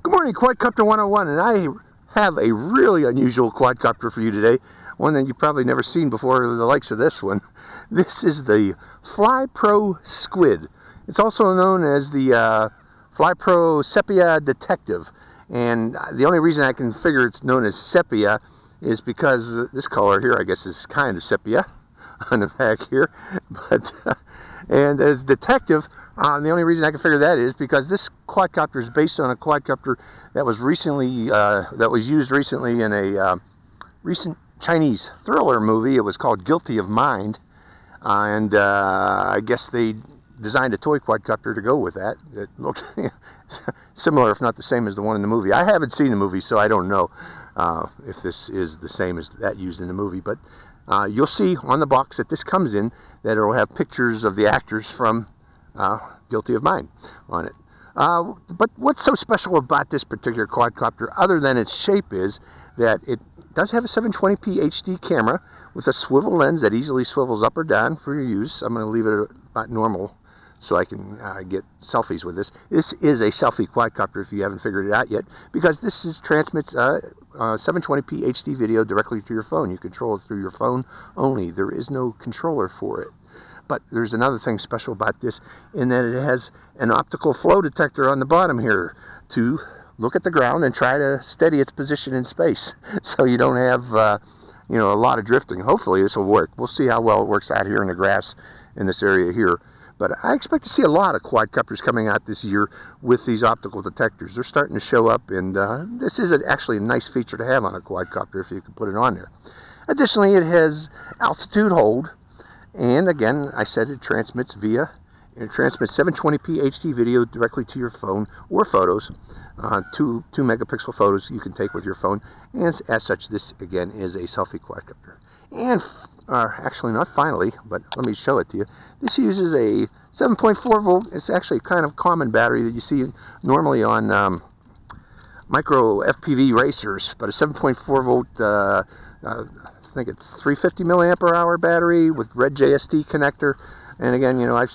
Good morning, Quadcopter 101, and I have a really unusual quadcopter for you today. One that you've probably never seen before, the likes of this one. This is the Fly Pro Squid. It's also known as the Fly Pro Sepia Detective. And the only reason I can figure it's known as Sepia is because this color here, I guess, is kind of sepia on the back here. But and as detective, the only reason I can figure that is because this quadcopter is based on a quadcopter that was used recently in a recent Chinese thriller movie. It was called Guilty of Mind, and I guess they designed a toy quadcopter to go with that. It looked similar, if not the same, as the one in the movie. I haven't seen the movie, so I don't know if this is the same as that used in the movie. But you'll see on the box that this comes in that it will have pictures of the actors from Guilty of Mind on it. But what's so special about this particular quadcopter, other than its shape, is that it does have a 720p HD camera with a swivel lens that easily swivels up or down for your use. I'm going to leave it about normal so I can get selfies with this. This is a selfie quadcopter if you haven't figured it out yet, because this transmits 720p HD video directly to your phone. You control it through your phone only. There is no controller for it. But there's another thing special about this, in that it has an optical flow detector on the bottom here to look at the ground and try to steady its position in space, so you don't have you know, a lot of drifting. Hopefully this will work. We'll see how well it works out here in the grass in this area here. But I expect to see a lot of quadcopters coming out this year with these optical detectors. They're starting to show up, and this is actually a nice feature to have on a quadcopter if you can put it on there. Additionally, it has altitude hold. And again, I said it transmits 720p HD video directly to your phone or photos. 2 megapixel photos you can take with your phone. And as such, this again is a selfie quadcopter. And actually not finally, but let me show it to you. This uses a 7.4 volt. It's actually kind of common battery that you see normally on micro FPV racers, but a 7.4 volt I think it's 350 milliampere hour battery with red JST connector. And again, you know, I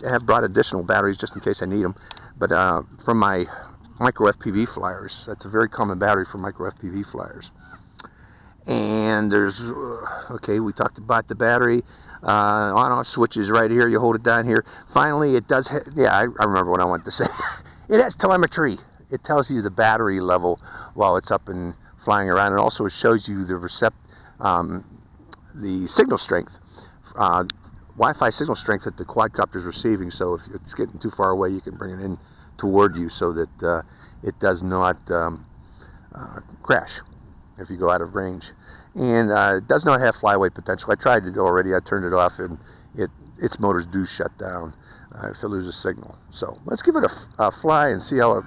have brought additional batteries just in case I need them. But from my micro FPV flyers, that's a very common battery for micro FPV flyers. And there's, okay, we talked about the battery. On-off switches right here. You hold it down here. Finally, it does, yeah, I remember what I wanted to say. It has telemetry. It tells you the battery level while it's up and flying around. It also shows you the signal strength, Wi-Fi signal strength that the quadcopter is receiving. So if it's getting too far away, you can bring it in toward you so that it does not crash if you go out of range. And it does not have flyway potential. I tried it already. I turned it off, and its motors do shut down if it loses signal. So let's give it a fly and see how it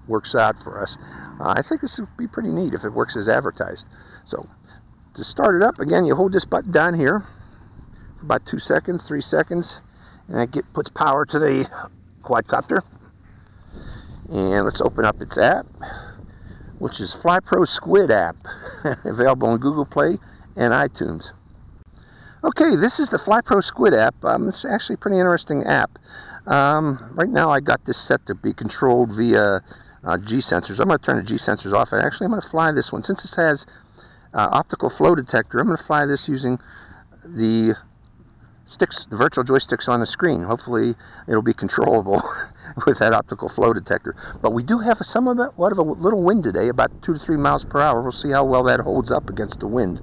works out for us. I think this would be pretty neat if it works as advertised. So to start it up, again, you hold this button down here for about 2 seconds, 3 seconds, and it puts power to the quadcopter. And let's open up its app, which is Fly Pro Squid app, available on Google Play and iTunes. Okay, this is the Fly Pro Squid app. It's actually a pretty interesting app. Right now I got this set to be controlled via G sensors. I'm going to turn the G sensors off, and actually I'm going to fly this one. Since it has optical flow detector, I'm going to fly this using the sticks, the virtual joysticks on the screen. Hopefully it'll be controllable with that optical flow detector. But we do have somewhat of a little wind today, about 2 to 3 miles per hour. We'll see how well that holds up against the wind.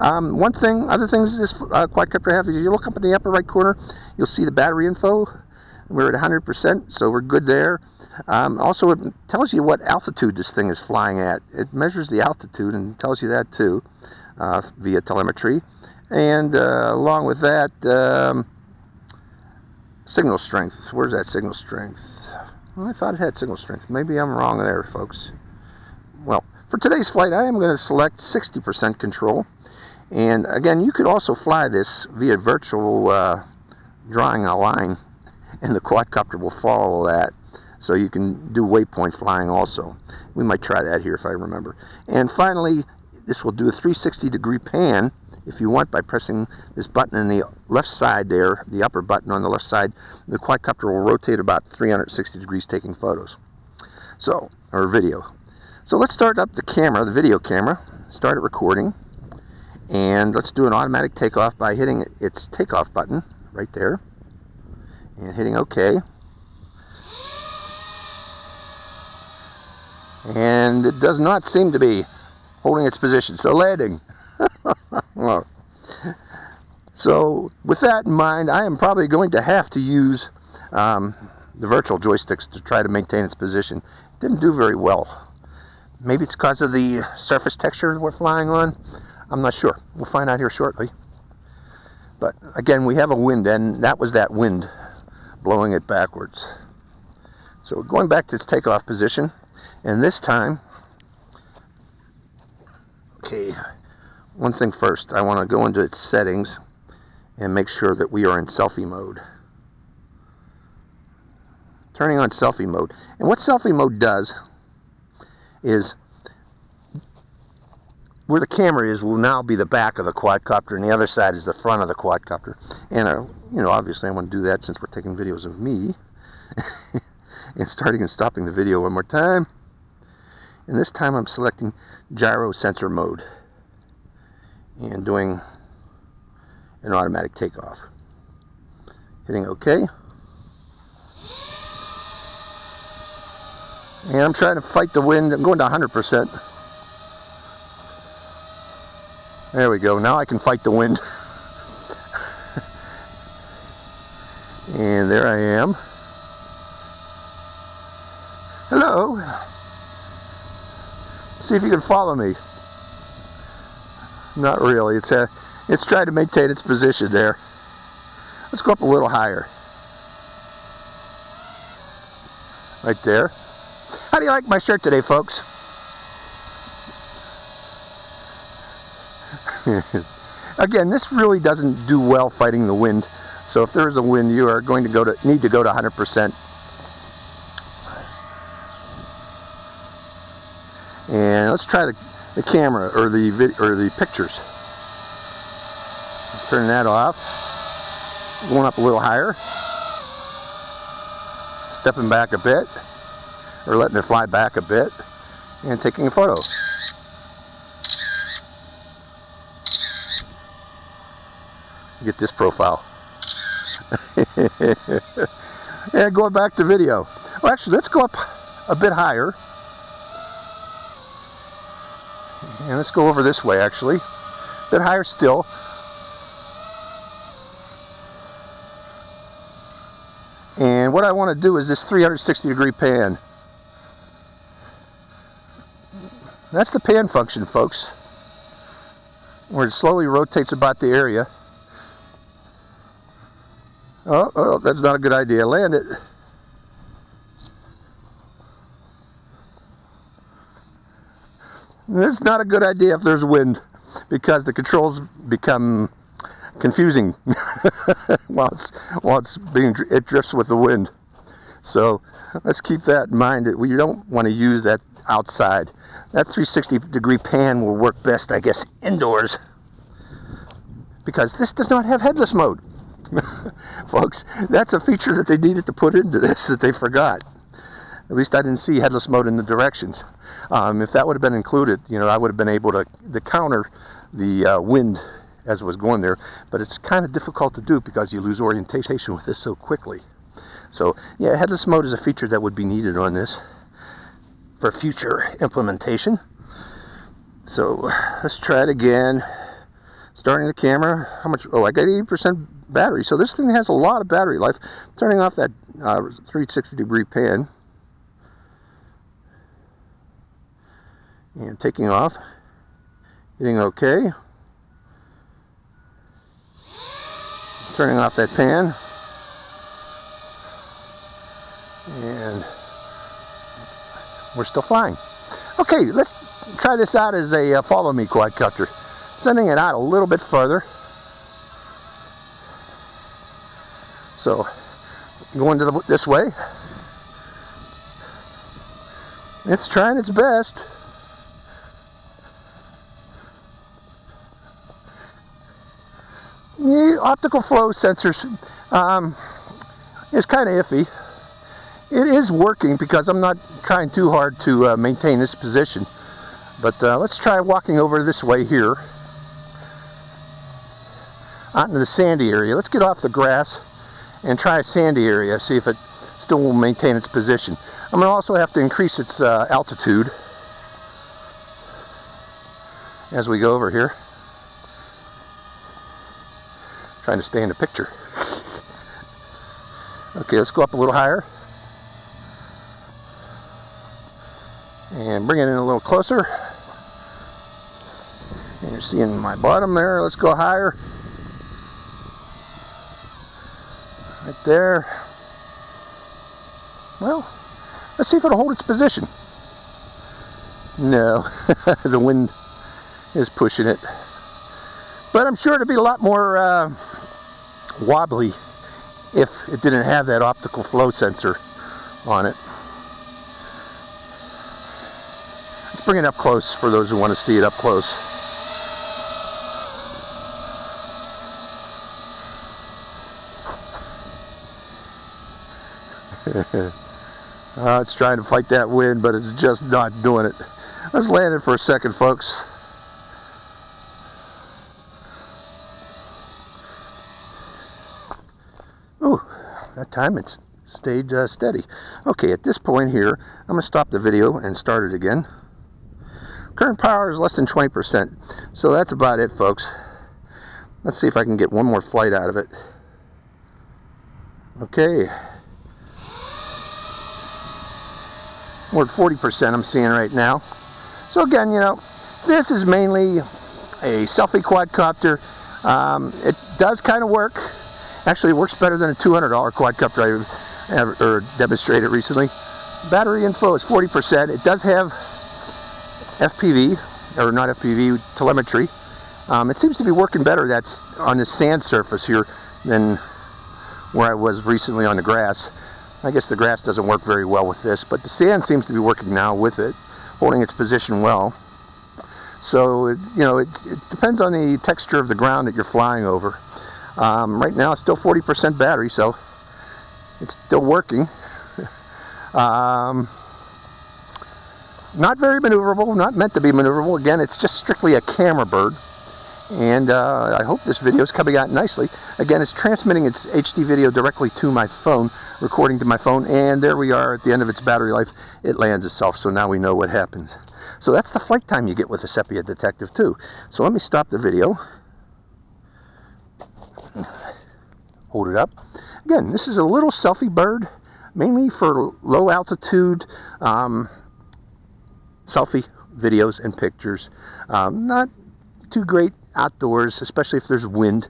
Other things this quadcopter have, if you look up in the upper right corner, you'll see the battery info. We're at 100%, so we're good there. Also, it tells you what altitude this thing is flying at. It measures the altitude and tells you that too via telemetry. And along with that, signal strength. Where's that signal strength? Well, I thought it had signal strength. Maybe I'm wrong there, folks. Well, for today's flight, I am going to select 60% control. And again, you could also fly this via virtual drawing a line, and the quadcopter will follow that. So you can do waypoint flying also. We might try that here if I remember. And finally, this will do a 360-degree pan if you want by pressing this button in the left side there, the upper button on the left side. The quadcopter will rotate about 360 degrees taking photos. or video. So let's start up the camera, the video camera, start it recording, and let's do an automatic takeoff by hitting its takeoff button right there and hitting OK. And it does not seem to be holding its position, so landing. Well, so with that in mind, I am probably going to have to use the virtual joysticks to try to maintain its position. It didn't do very well. Maybe it's because of the surface texture we're flying on. I'm not sure. We'll find out here shortly. But again, we have a wind, and that was that wind blowing it backwards. So we're going back to its takeoff position, and this time, okay, one thing first, I want to go into its settings and make sure that we are in selfie mode. Turning on selfie mode. And what selfie mode does is, where the camera is will now be the back of the quadcopter, and the other side is the front of the quadcopter. And you know, obviously I want to do that since we're taking videos of me. And starting and stopping the video one more time. And this time I'm selecting gyro sensor mode and doing an automatic takeoff. Hitting OK. And I'm trying to fight the wind. I'm going to 100%. There we go. Now I can fight the wind. And there I am. Hello. See if you can follow me. Not really. It's trying to maintain its position there. Let's go up a little higher. Right there. How do you like my shirt today, folks? Again, this really doesn't do well fighting the wind. So if there is a wind, you are going to need to go to 100%. And let's try the camera or the pictures. Turn that off. Going up a little higher. Stepping back a bit, or letting it fly back a bit, and taking a photo. Get this profile. And going back to video. Well, actually, let's go up a bit higher. And let's go over this way, actually. A bit higher still. And what I want to do is this 360-degree pan. That's the pan function, folks, where it slowly rotates about the area. Oh, that's not a good idea. Land it. It's not a good idea if there's wind, because the controls become confusing while it drifts with the wind. So let's keep that in mind. That we don't want to use that outside. That 360-degree pan will work best, I guess, indoors, because this does not have headless mode. Folks, that's a feature that they needed to put into this that they forgot. At least I didn't see headless mode in the directions. If that would have been included, you know, I would have been able to counter the wind as it was going there. But it's kind of difficult to do because you lose orientation with this so quickly. So yeah, headless mode is a feature that would be needed on this for future implementation. So let's try it again. Starting the camera. How much? Oh, I got 80% battery. So this thing has a lot of battery life. Turning off that 360-degree pan. And taking off. Hitting OK. Turning off that pan. And we're still flying. Okay, let's try this out as a follow me quadcopter. Sending it out a little bit further. So going to this way. It's trying its best. The optical flow sensors is kind of iffy. It is working because I'm not trying too hard to maintain this position. But let's try walking over this way here, out into the sandy area. Let's get off the grass and try a sandy area, see if it still will maintain its position. I'm going to also have to increase its altitude as we go over here. Trying to stay in the picture. Okay, let's go up a little higher. And bring it in a little closer. And you're seeing my bottom there. Let's go higher. Right there. Well, let's see if it'll hold its position. No, the wind is pushing it. But I'm sure it'd be a lot more wobbly if it didn't have that optical flow sensor on it. Let's bring it up close for those who want to see it up close. It's trying to fight that wind, but it's just not doing it. Let's land it for a second, folks. Ooh, that time it's stayed steady. Okay, at this point here, I'm going to stop the video and start it again. Current power is less than 20%, so that's about it, folks. Let's see if I can get one more flight out of it. Okay. We're at 40% I'm seeing right now. So again, you know, this is mainly a selfie quadcopter. It does kind of work. Actually, it works better than a $200 quadcopter I demonstrated recently. Battery inflow is 40%. It does have FPV, or not FPV, telemetry. It seems to be working better that's on the sand surface here than where I was recently on the grass. I guess the grass doesn't work very well with this, but the sand seems to be working now with it, holding its position well. So, you know, it depends on the texture of the ground that you're flying over. Right now it's still 40% battery, so it's still working. Not very maneuverable, not meant to be maneuverable. Again, it's just strictly a camera bird. And I hope this video is coming out nicely. Again, it's transmitting its HD video directly to my phone, recording to my phone, and there we are at the end of its battery life. It lands itself, so now we know what happens. So that's the flight time you get with a Sepia detective too. So let me stop the video. Hold it up. Again, this is a little selfie bird, mainly for low altitude selfie videos and pictures. Not too great outdoors, especially if there's wind.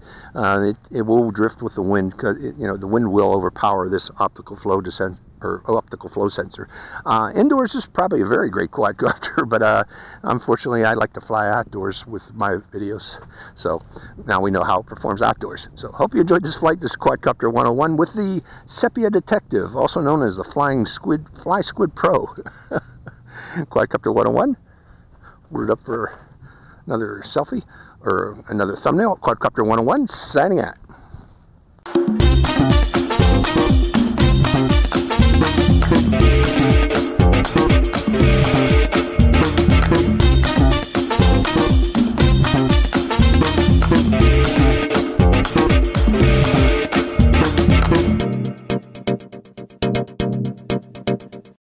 It will drift with the wind, because you know, the wind will overpower this optical flow sensor. Indoors is probably a very great quadcopter, but unfortunately I like to fly outdoors with my videos, so now we know how it performs outdoors. So hope you enjoyed this flight. This is Quadcopter 101 with the Sepia detective, also known as the Fly Squid Pro. Quadcopter 101. We're up for another selfie or another thumbnail. Quadcopter 101 signing out.